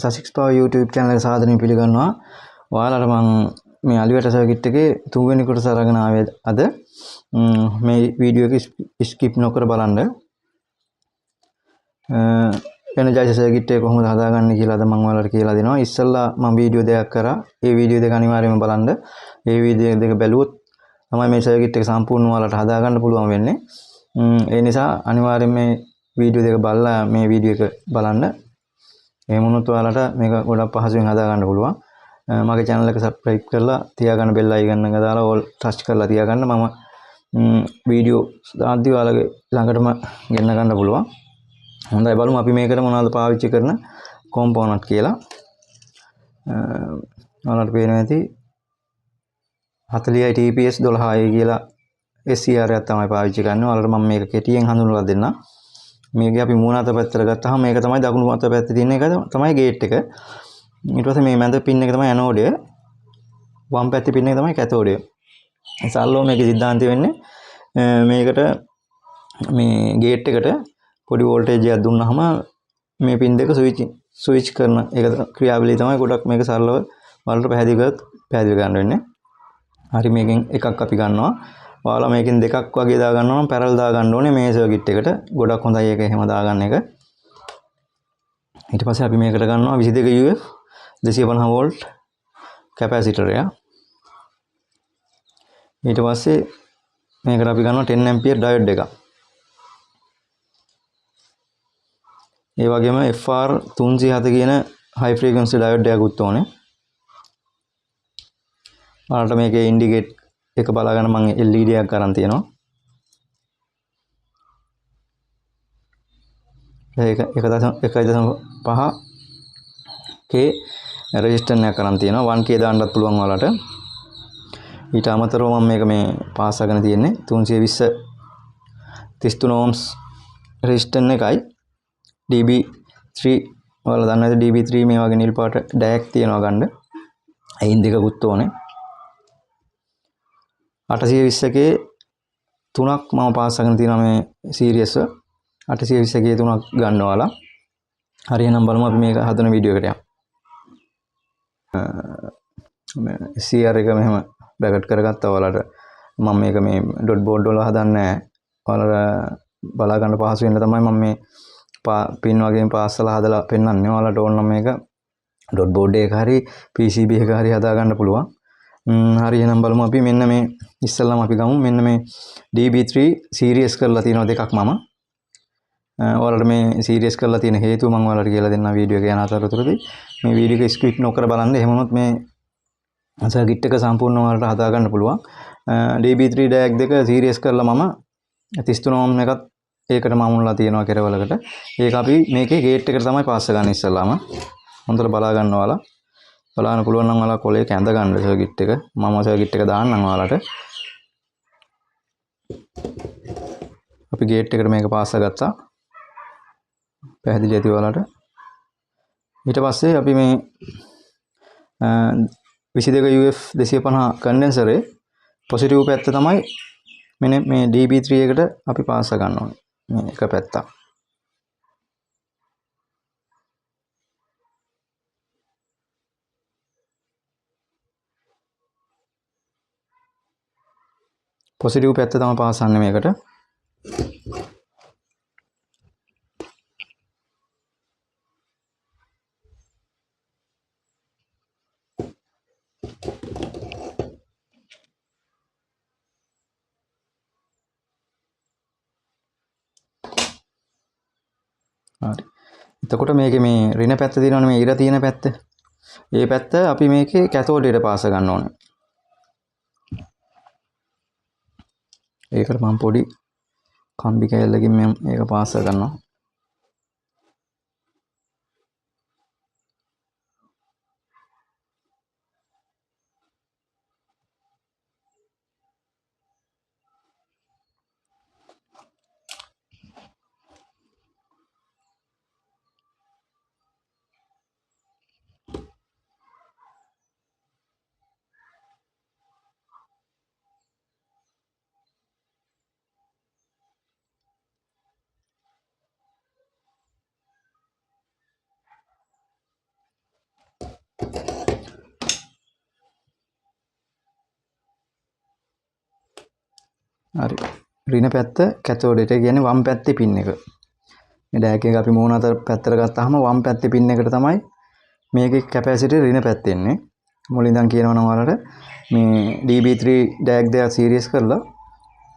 සසික්ස් power YouTube channel එක සාදරයෙන් පිළිගන්නවා. ඔයාලට මම මේ අලියට සර්කිට් එකේ තුන්වෙනි කොටස අරගෙන ආවේ අද. මේ වීඩියෝ එක ස්කිප් නොකර බලන්න. එනර්ජයිසර් සර්කිට් එක කොහොමද හදාගන්නේ කියලා අද මම ඔයාලට කියලා දෙනවා. ඉස්සෙල්ලා මම වීඩියෝ දෙකක් කරා. ඒ වීඩියෝ දෙක අනිවාර්යයෙන්ම බලන්න. ඒ වීඩියෝ දෙක බැලුවොත් තමයි මේ සර්කිට් එක සම්පූර්ණව ඔයාලට හදාගන්න පුළුවන් වෙන්නේ. ඒ නිසා අනිවාර්යයෙන් මේ වීඩියෝ දෙක බලලා මේ වීඩියෝ එක බලන්න. එහෙම වුණොත් ඔයාලට මේක ගොඩක් පහසුවෙන් හදා ගන්න පුළුවන්. මගේ channel එක subscribe කරලා තියාගන්න bell icon එක දාලා all touch කරලා තියාගන්න. මම වීඩියෝ දාද්දි ඔයාලගේ ළඟටම ගෙන්න ගන්න පුළුවන්. හොඳයි බලමු අපි මේකට මොනවද පාවිච්චි කරන component කියලා. ඔයාලට පේනවා ඇති 40i TPS 12i කියලා SCR එකක් තමයි පාවිච්චි කරන්නේ. ඔයාලට මම මේක කෙටියෙන් හඳුන්වලා දෙන්නම්. මේකේ අපි මූණ අත පැත්තට ගත්තාම මේක තමයි දකුණු අත පැත්තේ තියෙන එක තමයි ගේට් එක. ඊට පස්සේ මේ මැද පින් එක තමයි ඇනෝඩය. වම් පැත්තේ පින් එක තමයි කැතෝඩය. ඒ සල්ලෝ මේකේ සිද්ධාන්තය වෙන්නේ මේකට මේ ගේට් එකට පොඩි වෝල්ටේජ් එකක් දුන්නාම මේ පින් දෙක ස්විච් කරන එක ක්‍රියාවලිය තමයි ගොඩක් මේක සරලව වලට පැහැදිලි ගන්න වෙන්නේ. හරි මේකෙන් එකක් අපි ගන්නවා. ඔයාලා මේකෙන් දෙකක් වගේ දා ගන්නවා නම් පැරල් දා ගන්න ඕනේ මේ සර්කිට් එකට. ගොඩක් හොඳයි ඒක එහෙම දාගන්න එක. ඊට පස්සේ අපි මේකට ගන්නවා 22 UF 250 වෝල්ට් කැපැසිටර් එක. ඊට පස්සේ මේකට අපි ගන්නවා 10 ඇම්පියර් ඩයෝඩ් එකක්. ඒ වගේම FR 307 කියන හයි ෆ්‍රීකවන්සි ඩයෝඩ් එකකුත් ඕනේ. ඔයාලට මේකේ ඉන්ඩිකේට් එක බලා ගන්න මම LED එකක් අරන් තියෙනවා. ඒක 1.5 K රෙසිස්ටන්ස් එකක් අරන් තියෙනවා. 1K දාන්නත් පුළුවන් ඔයාලට. ඊට අමතරව මම මේක මේ පාස් කරගෙන තියෙන්නේ 320 33 ohms රෙසිස්ටන්ස් එකයි DB3 ඔයාලා දන්නවද DB3 මේ වගේ නිල් පාට ඩයක් තියෙනවා ගන්න. අයින් දෙකකුත් ඕනේ. 820 තුනක් මම පාස් කරගෙන තියෙනවා මේ සීරියස් 820 තුනක් ගන්න ඔයාලා. හරි එහෙනම් බලමු අපි මේක හදන වීඩියෝ එකට යමු. CR එක මෙහෙම බ්‍රැකට් කරගත්තා ඔයාලට. මම මේක මේ ඩොට් බෝඩ් වල හදන්නේ නැහැ. ඔයාලට බලා ගන්න පහසු වෙන්න තමයි මම මේ පින් වගේම පාස්සලා හදලා පෙන්නන්නේ. ඔයාලට ඕන නම් මේක ඩොට් බෝඩ් එක හරි PCB එක හරි හදා ගන්න පුළුවන්. හරි එහෙනම් බලමු අපි මෙන්න මේ ඉස්සෙල්ලාම අපි ගමු මෙන්න මේ DB3 සීරියස් කරලා තියෙනවා දෙකක් මම. ඔයාලට මේ සීරියස් කරලා තියෙන හේතුව මම ඔයාලට කියලා දෙන්නම් වීඩියෝ එක යන අතරතුරදී. මේ වීඩියෝ එක ස්කිප් නොකර බලන්න. එහෙම වුණොත් මේ සර්කිට් එක සම්පූර්ණව ඔයාලට හදා ගන්න පුළුවන්. DB3 ඩයක් දෙක සීරියස් කරලා මම 33 ohm එකත් ඒකට මමුණලා තියෙනවා කෙරවලකට. ඒක අපි මේකේ ගේට් එකට තමයි පාස් ගන්න ඉස්සෙල්ලාම. හොඳට බලා ගන්න ඔයාලා. බලන්න පුළුවන් නම් ඔයාලා කොලේ කැඳ ගන්න සර්කිට් එක. මම සර්කිට් එක දාන්නම් ඔයාලට. අපි ගේට් එකට මේක පාස් ගත්තා. පැහැදිලි ඇති ඔයාලට. ඊට පස්සේ අපි මේ 22 UF 250 කන්ඩෙන්සරේ පොසිටිව් පැත්ත තමයි මෙන්න මේ DB3 එකට අපි පාස් ගන්න ඕනේ. මේ එක පැත්තක්. පොසිටිව් පැත්ත තමයි පාසන්නේ මේකට. හරි. එතකොට මේකේ මේ ඍණ පැත්ත තියෙනවනේ මේ ඉර තියෙන පැත්ත. ඒ පැත්ත අපි මේකේ කැතෝඩයට පාස ගන්න ඕනේ. ඒකට මම පොඩි කම්බි කෑල්ලකින් මම මේක පාස් කරනවා. හරි. ඍණ පැත්ත කැතෝඩ් එක කියන්නේ වම් පැත්තේ පින් එක. මේ ඩෑක් එක අපි මූණ අතර පැත්තට ගත්තාම වම් පැත්තේ පින් එකට තමයි මේකේ කැපැසිටි ඍණ පැත්තේ එන්නේ. මුලින් ඉඳන් කියනවා නම් ඔයාලට මේ DB3 ඩෑක් දෙක සීරීස් කරලා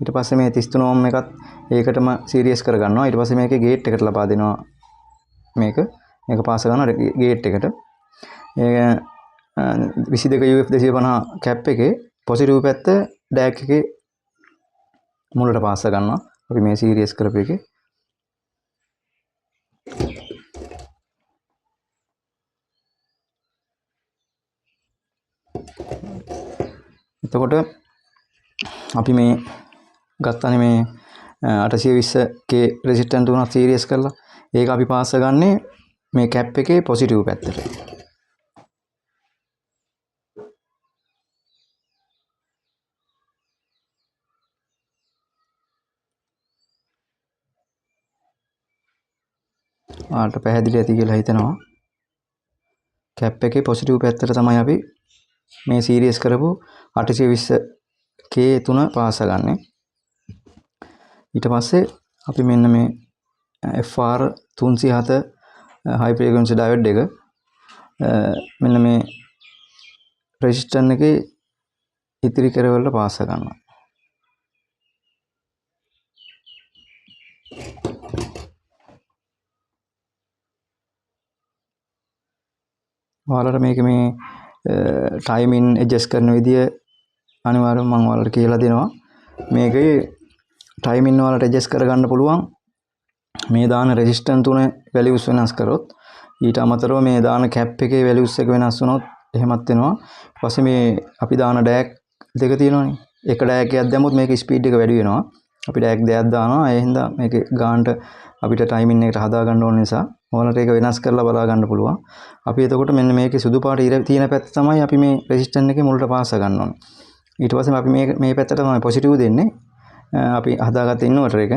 ඊට පස්සේ මේ 33 ඕම් එකත් ඒකටම සීරීස් කරගන්නවා. ඊට පස්සේ මේකේ ගේට් එකට ලබා දෙනවා මේක පාස් කරනවා ගේට් එකට. ඒ 22 UF 250 කැප් එකේ පොසිටිව් පැත්ත ඩෑක් එකේ මුලට පාස් ගන්නවා. අපි මේ සීරීස් කරපු එකේ එතකොට අපි මේ ගත්තනේ මේ 820k රෙසිස්ටන්ට් තුනක් සීරීස් කරලා ඒක අපි පාස් ගන්නේ මේ කැප් එකේ පොසිටිව් පැත්තට. ආට පැහැදිලි ඇති කියලා හිතනවා. කැප් එකේ පොසිටිව් පැත්තට තමයි අපි මේ සීරීස් කරපු 820k තුන පාස් ගන්නෙ. ඊට පස්සේ අපි මෙන්න මේ FR 307 high frequency diode එක මෙන්න මේ රෙසිස්ටන්ට් එකේ ඉතිරි කෙරවලට පාස් කරනවා. ඔයාලට මේක මේ ටයිමින් ඇඩ්ජස්ට් කරන විදිය අනිවාර්යයෙන් මම ඔයාලට කියලා දෙනවා. මේකේ ටයිමින් ඔයාලට ඇඩ්ජස්ට් කරගන්න පුළුවන්. මේ දාන රෙසිස්ටන්ට් තුනේ වැලියුස් වෙනස් කරොත් ඊට අමතරව මේ දාන කැප් එකේ වැලියුස් එක වෙනස් වුණොත් එහෙමත් වෙනවා. ඊපස්සේ මේ අපි දාන ඩෑක් දෙක තියෙනවානේ. එක ඩෑක් එකක් දැම්මොත් මේකේ ස්පීඩ් එක වැඩි වෙනවා. අපි ඩෑක් දෙකක් දානවා. ඒ හින්දා මේකේ ගානට අපිට ටයිමින් එකට හදා ගන්න ඕන නිසා ඔයාලට ඒක වෙනස් කරලා බලා ගන්න පුළුවන්. අපි එතකොට මෙන්න මේකේ සුදු පාට ඉර තියෙන පැත්ත තමයි අපි මේ රෙසිස්ටන්ට් එකේ මුලට පාස් ගන්න ඕනේ. ඊට පස්සේ අපි මේ පැත්තට තමයි පොසිටිව් දෙන්නේ. අපි හදාගත්ත ඉන්වර්ටර් එක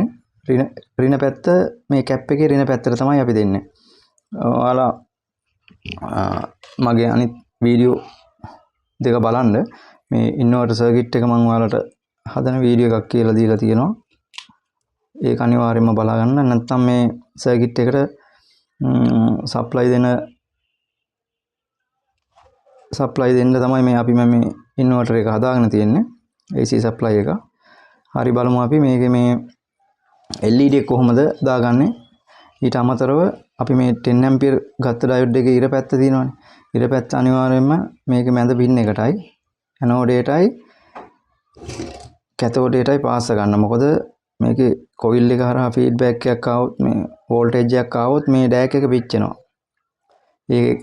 ඍණ පැත්ත මේ කැප් එකේ ඍණ පැත්තට තමයි අපි දෙන්නේ. ඔයාලා මගේ අනිත් වීඩියෝ දෙක බලන්න මේ ඉන්වර්ටර් සර්කිට් එක මම ඔයාලට හදන වීඩියෝ එකක් කියලා දීලා තියෙනවා. ඒක අනිවාර්යයෙන්ම බලා ගන්න. නැත්නම් මේ සර්කිට් එකට සප්ලයි දෙන්න තමයි මේ අපි මේ ඉන්වර්ටර් එක හදාගෙන තියෙන්නේ. AC සප්ලයි එක. හරි බලමු අපි මේකේ මේ LED එක කොහොමද දාගන්නේ. ඊට අමතරව අපි මේ 10 ඇම්පියර් ගත්ත ඩයෝඩ් එකේ ඉර පැත්ත තියෙනවානේ. ඉර පැත්ත අනිවාර්යයෙන්ම මේකේ මැද පින් එකටයි ඇනෝඩේටයි කැතෝඩේටයි පාස් ගන්න. මොකද මේකේ කොයිල් එක හරහා ෆීඩ්බැක් එකක් ආවොත් මේ වෝල්ටේජ් එකක් ආවොත් මේ ඩෑක් එක පිච්චෙනවා.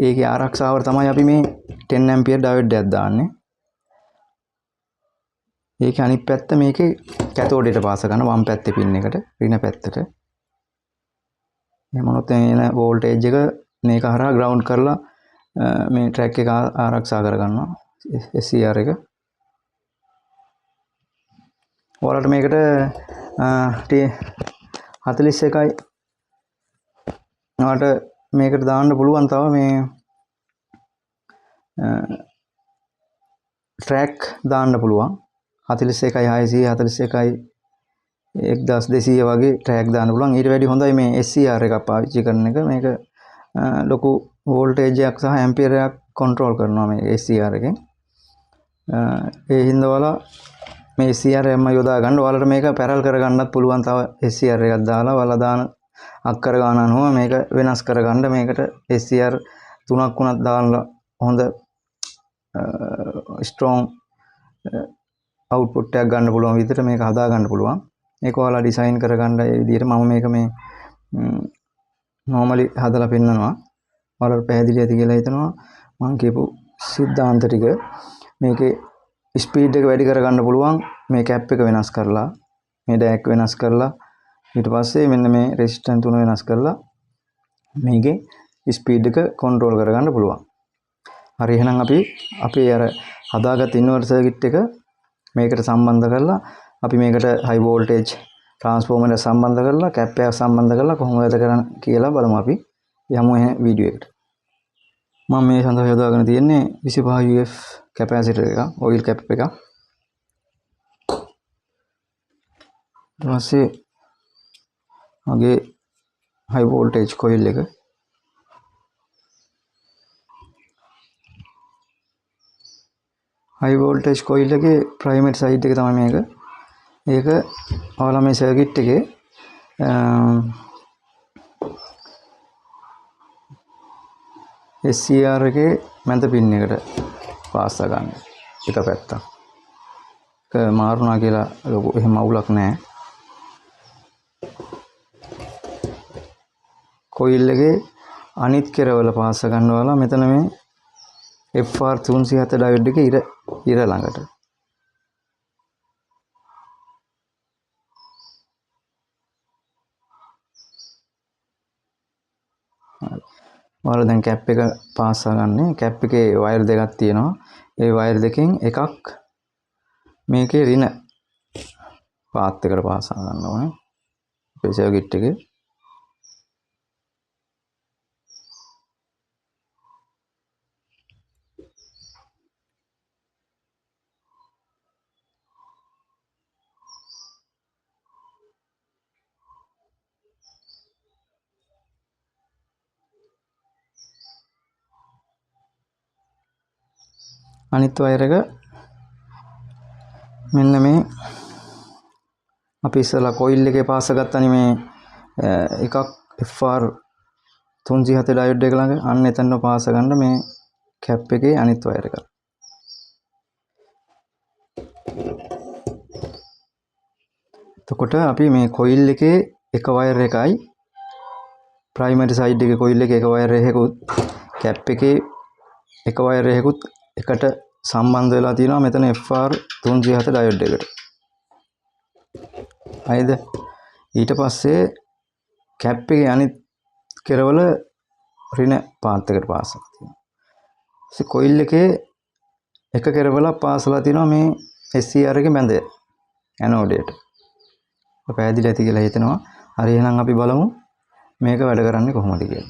ඒකේ ආරක්ෂාවට තමයි අපි මේ 10 ඇම්පියර් ඩයෝඩ් එකක් දාන්නේ. ඒකේ අනිත් පැත්ත මේකේ කැතෝඩේට පාස් කරන වම් පැත්තේ පින් එකට ඍණ පැත්තට. එහෙමනොත් එන වෝල්ටේජ් එක මේක හරහා ග්‍රවුන්ඩ් කරලා මේ ට්‍රැක් එක ආරක්ෂා කරගන්නවා SCR එක. ඔයාලට මේකට 41යි ඔයාලට මේකට දාන්න පුළුවන් තව මේ ට්‍රැක් දාන්න පුළුවන් 41යි 641යි 1200 වගේ ට්‍රැක් දාන්න පුළුවන්. ඊට වැඩි හොඳයි මේ SCR එකක් පාවිච්චි කරන එක. මේක ලොකු වෝල්ටේජ් එකක් සහ ඇම්පියර් එකක් කන්ට්‍රෝල් කරනවා මේ SCR එකෙන්. ඒ හින්දා ඔයාලා මේ SCR එකම යොදා ගන්න. ඔයාලට මේක පැරල් කරගන්නත් පුළුවන් තව SCR එකක් දාලා ඔයාලා දාන අක්කර ගන්න අනුව මේක වෙනස් කරගන්න. මේකට SCR 3ක් වුණත් දාලා හොඳ ස්ට්‍රෝං අවුට්පුට් එකක් ගන්න පුළුවන් විදිහට මේක හදා ගන්න පුළුවන්. මේක ඔයාලා ඩිසයින් කරගන්න ඒ විදිහට මම මේක මේ normally හදලා පෙන්නනවා. ඔයාලට පැහැදිලි ඇති කියලා හිතනවා. මම කියපු සිද්ධාන්ත ටික මේකේ ස්පීඩ් එක වැඩි කරගන්න පුළුවන්. මේ කැප් එක වෙනස් කරලා මේ ඩෑක් වෙනස් කරලා ඊට පස්සේ මෙන්න මේ රෙසිස්ටන්ට් තුන වෙනස් කරලා මේකේ ස්පීඩ් එක කන්ට්‍රෝල් කරගන්න පුළුවන්. හරි එහෙනම් අපි අපේ අර හදාගත් ඉන්වර්ටර් සර්කිට් එක මේකට සම්බන්ධ කරලා අපි මේකට හයි වෝල්ටේජ් ට්‍රාන්ස්ෆෝමර් එක සම්බන්ධ කරලා කැප් එකක් සම්බන්ධ කරලා කොහොමද කරන්නේ කියලා බලමු අපි. යමු එහෙනම් වීඩියෝ එකට. මම මේ සඳහා යොදාගෙන තියෙන්නේ 25 UF කැපැසිටර් එක, ඔයිල් කැප් එක. ඊපස්සේ මගේ high voltage coil එක high voltage coil එකේ primary side එක තමයි මේක. ඒක ඔයාලා මේ circuit එකේ SCR එකේ මැද pin එකට පාස් ගන්න එක පැත්තක්. ඒක මාරුණා කියලා ලොකු එහෙම අවුලක් නැහැ. coil එකේ අනිත් කෙරවල පාස් ගන්න ඔයාලා මෙතන මේ FR 307 diode එකේ ඉර ළඟට. ඔයාලා දැන් කැප් එක පාස් ගන්න. කැප් එකේ වයර් දෙකක් තියෙනවා. ඒ වයර් දෙකෙන් එකක් මේකේ රින පාත් එකට පාස් ගන්න ඕනේ. අපේ සර්කිට් එකේ අනිත් වයර් එක මෙන්න මේ අපි ඉස්සලා කොයිල් එකේ පාස් ගත්තනේ මේ එකක් FR 307 diode එක ළඟ අන්න එතන පාස් ගන්න මේ කැප් එකේ අනිත් වයර් එක. එතකොට අපි මේ කොයිල් එකේ එක වයර් එකයි primary side එකේ කොයිල් එකේ එක වයර් එකකුත් කැප් එකේ එක වයර් එකකුත් එකට සම්බන්ධ වෙලා තියෙනවා මෙතන FR 307 diode එකට. හරිද? ඊට පස්සේ කැප් එකේ අනිත් කෙරවල රින පාත් එකට පාස් කරලා තියෙනවා. ඊට කොයිල් එකේ එක කෙරවලක් පාස්ලා තියෙනවා මේ SCR එකේ මැද ඇනෝඩ් එකට. ඔය පැහැදිලි ඇති කියලා හිතනවා. හරි එහෙනම් අපි බලමු මේක වැඩ කරන්නේ කොහොමද කියලා.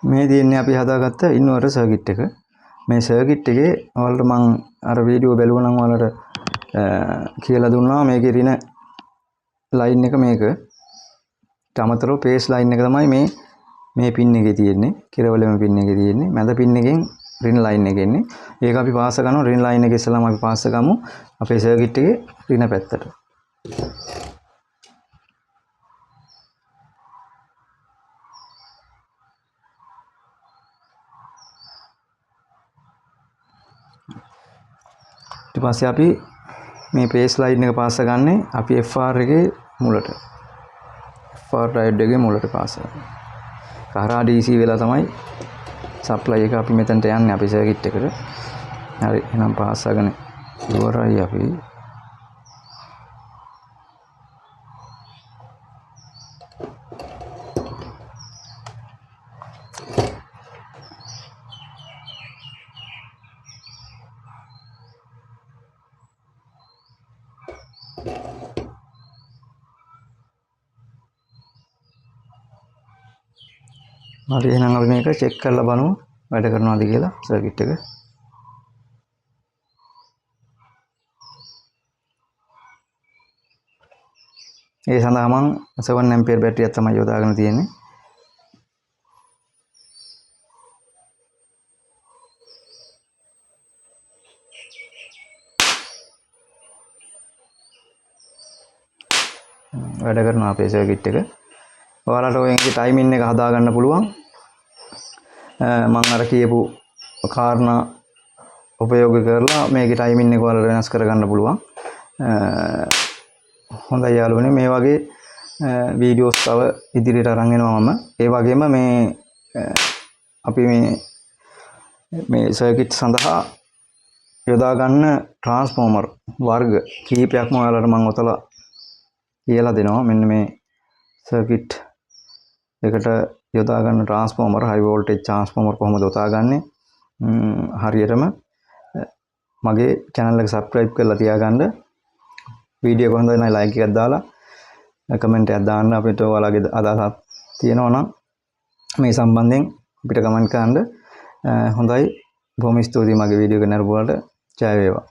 මේ දින්නේ අපි හදාගත්ත ඉන්වර්ටර් සර්කිට් එක. මේ සර්කිට් එකේ ඔයාලට මම අර වීඩියෝ බැලුවා නම් ඔයාලට කියලා දුන්නා මේකේ රින ලයින් එක මේක. තමතරව පේස් ලයින් එක තමයි මේ පින් එකේ තියෙන්නේ. කෙරවලම පින් එකේ තියෙන්නේ. මැද පින් එකෙන් රින ලයින් එක එන්නේ. ඒක අපි පාස් කරනවා රින ලයින් එක ඉස්සෙල්ලාම අපි පාස් කරමු අපේ සර්කිට් එකේ රින පැත්තට. ඊට පස්සේ අපි මේ පේස් ලයින් එක පාස් ගන්නේ අපි FR එකේ මුලට. FR diode එකේ මුලට පාස් කරනවා. කරා DC වෙලා තමයි සප්ලයි එක අපි මෙතනට යන්නේ අපි සර්කිට් එකට. හරි එහෙනම් පාස් කරගෙන ඉවරයි අපි. හරි එහෙනම් අපි මේක චෙක් කරලා බලමු වැඩ කරනවද කියලා සර්කිට් එක. ඒ සඳහා මම 7 ඇම්පියර් බැටරියක් තමයි යොදාගෙන තියෙන්නේ. වැඩ කරනවා අපේ සර්කිට් එක. ඔයාලට ඔයගේ ටයිමින් එක හදා ගන්න පුළුවන්. මම අර කියපු කාරණා උපයෝග කරලා මේකේ ටයිමින් එක ඔයාලට වෙනස් කරගන්න පුළුවන්. හොඳයි යාළුවනේ මේ වගේ වීඩියෝස් තව ඉදිරියට අරන් එනවා මම. ඒ වගේම අපි මේ සර්කිට් සඳහා යොදා ගන්න ට්‍රාන්ස්ෆෝමර් වර්ග කීපයක්ම ඔයාලට මම ඔතලා කියලා දෙනවා. මෙන්න මේ සර්කිට් එකට යොදා ගන්න ට්‍රාන්ස්ෆෝමර් හයි වෝල්ටේජ් ට්‍රාන්ස්ෆෝමර් කොහොමද යොදාගන්නේ හරියටම මගේ channel එක subscribe කරලා තියාගන්න. වීඩියෝ එක හොඳයි නම් like එකක් දාලා කමෙන්ට් එකක් දාන්න. අපිට ඔයාලගේ අදහසක් තියෙනවා නම් මේ සම්බන්ධයෙන් අපිට කමෙන්ට් කරන්න. හොඳයි බොහොම ස්තුතියි මගේ වීඩියෝ එක නරඹුවාට. ජය වේවා.